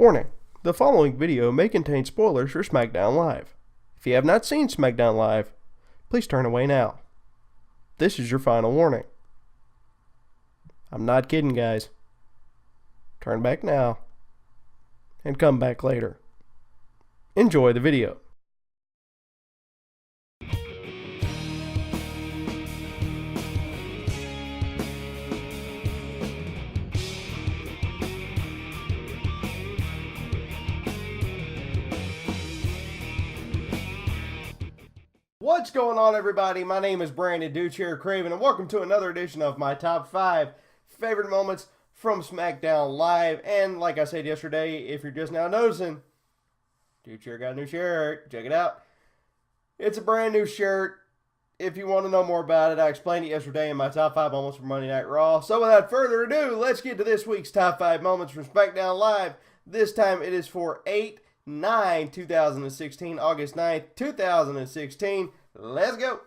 Warning, the following video may contain spoilers for Smackdown Live. If you have not seen Smackdown Live, please turn away now. This is your final warning. I'm not kidding, guys. Turn back now and come back later. Enjoy the video. What's going on, everybody? My name is Brandon Duchair Craven, and welcome to another edition of my top 5 favorite moments from Smackdown Live. And like I said yesterday, if you're just now noticing, Duchair got a new shirt. Check it out. It's a brand new shirt. If you want to know more about it, I explained it yesterday in my top 5 moments from Monday Night Raw. So without further ado, let's get to this week's top 5 moments from Smackdown Live. This time it is for 8/9/2016, August 9th, 2016. Let's go.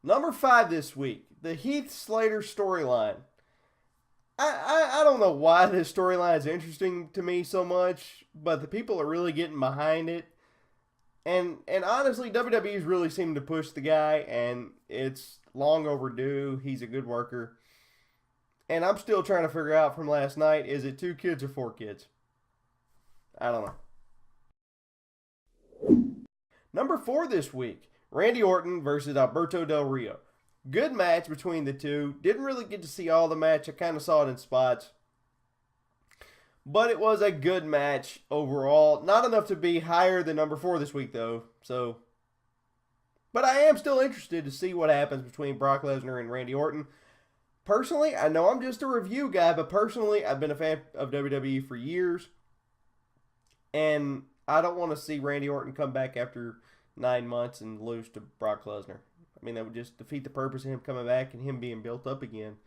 Number 5 this week, the Heath Slater storyline. I don't know why this storyline is interesting to me so much, but the people are really getting behind it. And honestly, WWE's really seemed to push the guy, and it's long overdue. He's a good worker. And I'm still trying to figure out from last night, is it 2 kids or 4 kids? I don't know. Number 4 this week, Randy Orton versus Alberto Del Rio. Good match between the two. Didn't really get to see all the match. I kind of saw it in spots. But it was a good match overall. Not enough to be higher than number 4 this week, though. But I am still interested to see what happens between Brock Lesnar and Randy Orton. Personally, I know I'm just a review guy, but personally, I've been a fan of WWE for years. And I don't want to see Randy Orton come back after 9 months and lose to Brock Lesnar. I mean, that would just defeat the purpose of him coming back and him being built up again.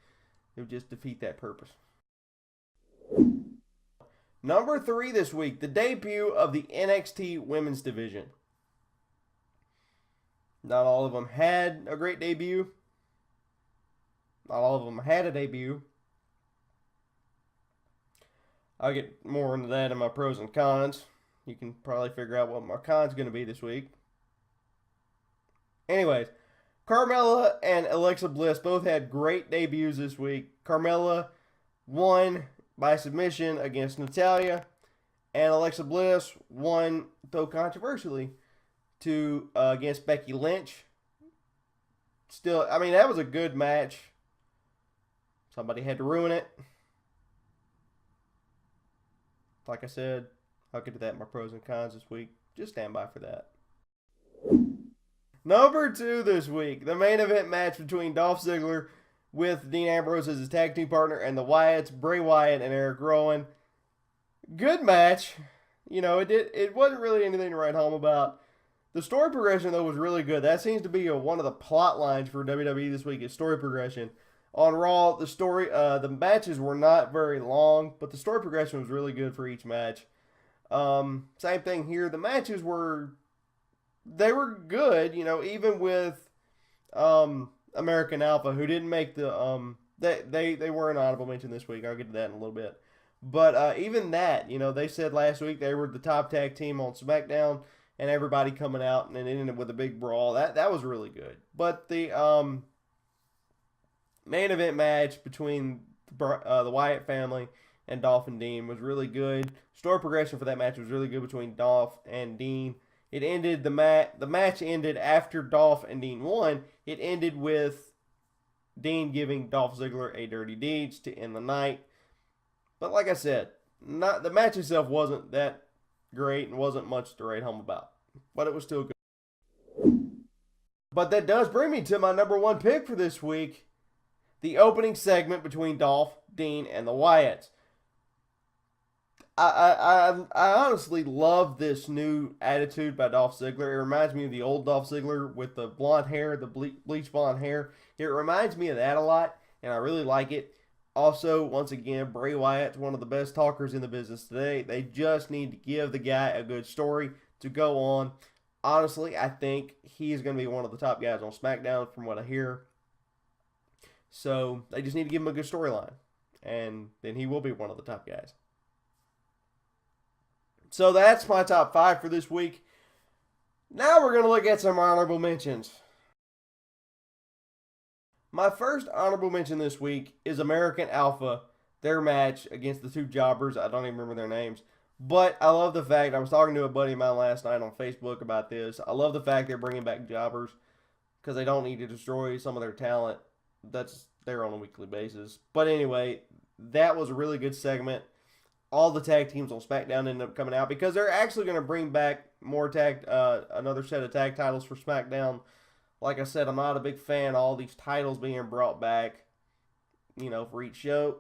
It would just defeat that purpose. Number 3 this week, the debut of the NXT Women's Division. Not all of them had a great debut. Not all of them had a debut. I'll get more into that in my pros and cons. You can probably figure out what my con's going to be this week. Anyways, Carmella and Alexa Bliss both had great debuts this week. Carmella won by submission against Natalya, and Alexa Bliss won, though controversially, against Becky Lynch. Still, I mean, that was a good match. Somebody had to ruin it. Like I said, I'll get to that in my pros and cons this week. Just stand by for that. Number 2 this week, the main event match between Dolph Ziggler with Dean Ambrose as his tag team partner and the Wyatts, Bray Wyatt and Eric Rowan. Good match. You know, it wasn't really anything to write home about. The story progression, though, was really good. That seems to be one of the plot lines for WWE this week is story progression. On Raw, the matches were not very long, but the story progression was really good for each match. Same thing here. The matches were good, you know, even with American Alpha, who didn't make the they were an honorable mention this week. I'll get to that in a little bit. But even that, you know, they said last week they were the top tag team on SmackDown, and everybody coming out, and it ended with a big brawl. That was really good. But the main event match between the Wyatt family and Dolph and Dean was really good. Story progression for that match was really good between Dolph and Dean. It ended the match ended after Dolph and Dean won. It ended with Dean giving Dolph Ziggler a dirty deeds to end the night. But like I said, the match itself wasn't that great and wasn't much to write home about. But it was still good. But that does bring me to my number 1 pick for this week. The opening segment between Dolph, Dean, and the Wyatts. I honestly love this new attitude by Dolph Ziggler. It reminds me of the old Dolph Ziggler with the blonde hair, the bleach blonde hair. It reminds me of that a lot, and I really like it. Also, once again, Bray Wyatt's one of the best talkers in the business today. They just need to give the guy a good story to go on. Honestly, I think he is going to be one of the top guys on SmackDown from what I hear. So they just need to give him a good storyline, and then he will be one of the top guys. So that's my top 5 for this week. Now we're going to look at some honorable mentions. My first honorable mention this week is American Alpha, their match against the two jobbers. I don't even remember their names. But I love the fact, I was talking to a buddy of mine last night on Facebook about this. I love the fact they're bringing back jobbers because they don't need to destroy some of their talent. That's there on a weekly basis. But anyway, that was a really good segment. All the tag teams on Smackdown ended up coming out because they're actually going to bring back more another set of tag titles for Smackdown. Like I said, I'm not a big fan of all these titles being brought back, for each show.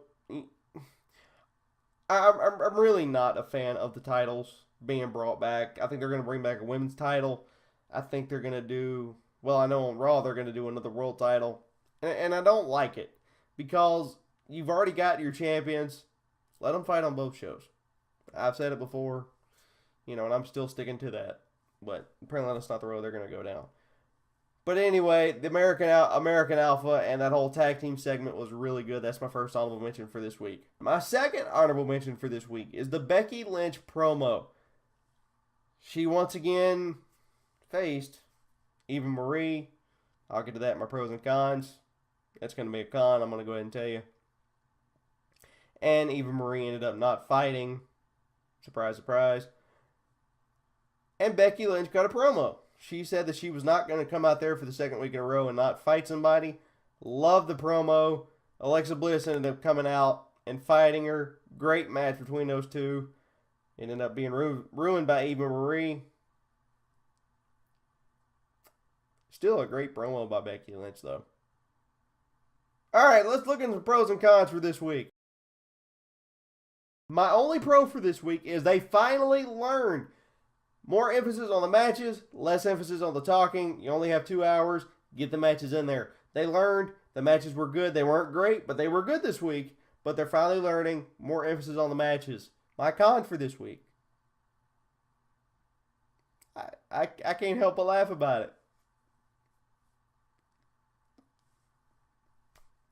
I'm really not a fan of the titles being brought back. I think they're going to bring back a women's title. I think they're going to do, I know on Raw they're going to do another world title. And I don't like it because you've already got your champions. Let them fight on both shows. I've said it before, and I'm still sticking to that. But apparently that's not the road they're going to go down. But anyway, the American Alpha and that whole tag team segment was really good. That's my first honorable mention for this week. My second honorable mention for this week is the Becky Lynch promo. She once again faced Eva Marie. I'll get to that in my pros and cons. That's going to be a con, I'm going to go ahead and tell you. And Eva Marie ended up not fighting. Surprise, surprise. And Becky Lynch got a promo. She said that she was not going to come out there for the second week in a row and not fight somebody. Love the promo. Alexa Bliss ended up coming out and fighting her. Great match between those two. It ended up being ruined by Eva Marie. Still a great promo by Becky Lynch, though. Alright, let's look at some pros and cons for this week. My only pro for this week is they finally learned. More emphasis on the matches, less emphasis on the talking. You only have 2 hours. Get the matches in there. They learned. The matches were good. They weren't great, but they were good this week. But they're finally learning. More emphasis on the matches. My con for this week. I can't help but laugh about it.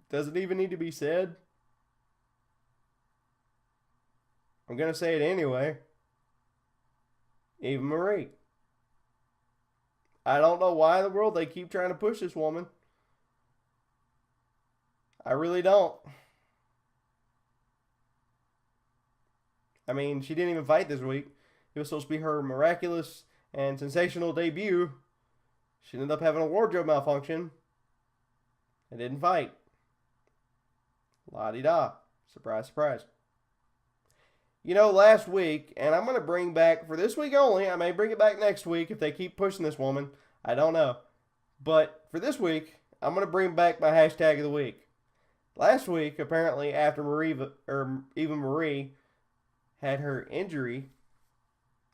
Doesn't even need to be said. I'm going to say it anyway. Eva Marie. I don't know why in the world they keep trying to push this woman. I really don't. I mean, she didn't even fight this week. It was supposed to be her miraculous and sensational debut. She ended up having a wardrobe malfunction and didn't fight. La-di-da. Surprise, surprise. Last week, and I'm going to bring back, for this week only, I may bring it back next week if they keep pushing this woman. I don't know. But for this week, I'm going to bring back my hashtag of the week. Last week, apparently, after Eva Marie had her injury,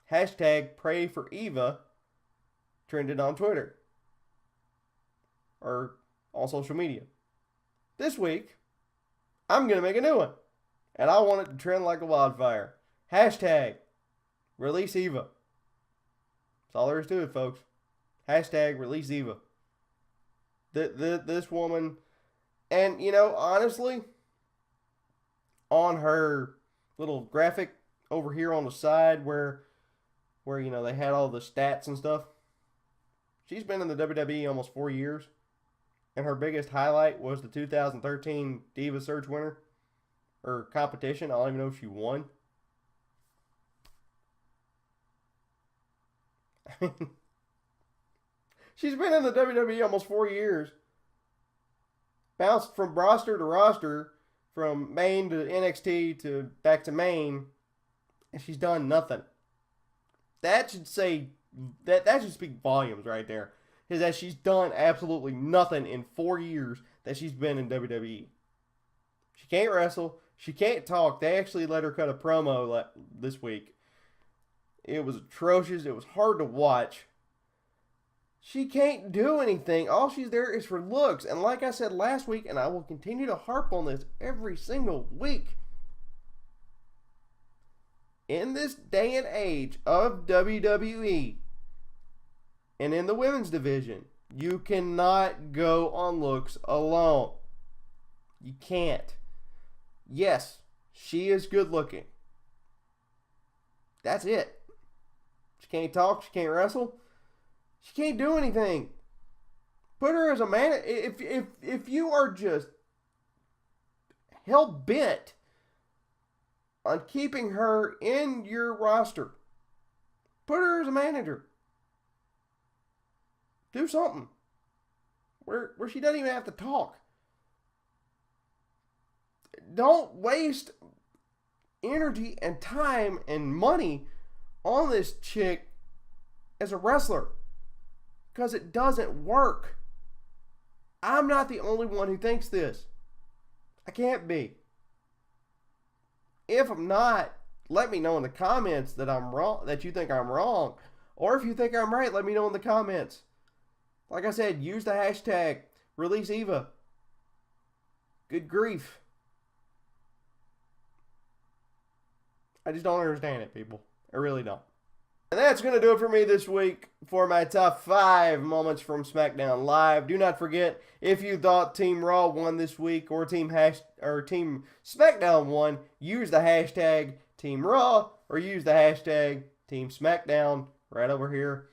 hashtag pray for Eva trended on Twitter. Or on social media. This week, I'm going to make a new one. And I want it to trend like a wildfire. Hashtag release Eva. That's all there is to it, folks. Hashtag release Eva. This woman, and honestly, on her little graphic over here on the side where they had all the stats and stuff, she's been in the WWE almost 4 years, and her biggest highlight was the 2013 Diva Search winner. Or competition. I don't even know if she won. I mean, she's been in the WWE almost 4 years. Bounced from roster to roster, from Maine to NXT to back to Maine, and she's done nothing. That should say that should speak volumes right there. Is that she's done absolutely nothing in 4 years that she's been in WWE. She can't wrestle. She can't talk. They actually let her cut a promo this week. It was atrocious. It was hard to watch. She can't do anything. All she's there is for looks. And like I said last week, and I will continue to harp on this every single week, in this day and age of WWE and in the women's division, you cannot go on looks alone. You can't. Yes, she is good looking. That's it. She can't talk. She can't wrestle. She can't do anything. Put her as a man. If you are just hell bent on keeping her in your roster, put her as a manager. Do something where she doesn't even have to talk. Don't waste energy and time and money on this chick as a wrestler, because it doesn't work. I'm not the only one who thinks this. I can't be. If I'm not, let me know in the comments that I'm wrong, that you think I'm wrong. Or if you think I'm right, let me know in the comments. Like I said, use the hashtag Release Eva. Good grief. I just don't understand it, people. I really don't. And that's going to do it for me this week for my top 5 moments from SmackDown Live. Do not forget, if you thought Team Raw won this week or Team SmackDown won, use the hashtag Team Raw or use the hashtag Team SmackDown right over here.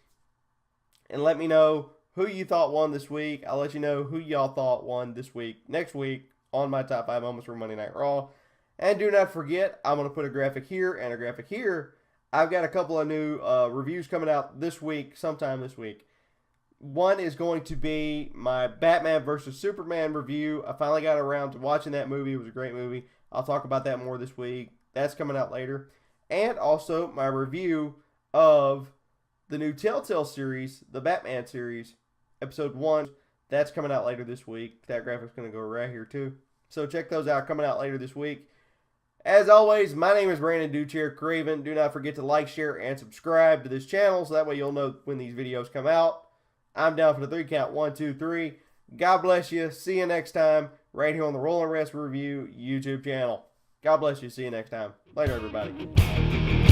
And let me know who you thought won this week. I'll let you know who y'all thought won this week, next week, on my top 5 moments from Monday Night Raw. And do not forget, I'm going to put a graphic here and a graphic here. I've got a couple of new reviews coming out this week, sometime this week. One is going to be my Batman vs. Superman review. I finally got around to watching that movie. It was a great movie. I'll talk about that more this week. That's coming out later. And also my review of the new Telltale series, the Batman series, episode 1. That's coming out later this week. That graphic's going to go right here too. So check those out, coming out later this week. As always, my name is Brandon Duchair Craven. Do not forget to like, share, and subscribe to this channel so that way you'll know when these videos come out. I'm down for the 3 count. 1, 2, 3. God bless you. See you next time right here on the Rolling Rest Review YouTube channel. God bless you. See you next time. Later, everybody.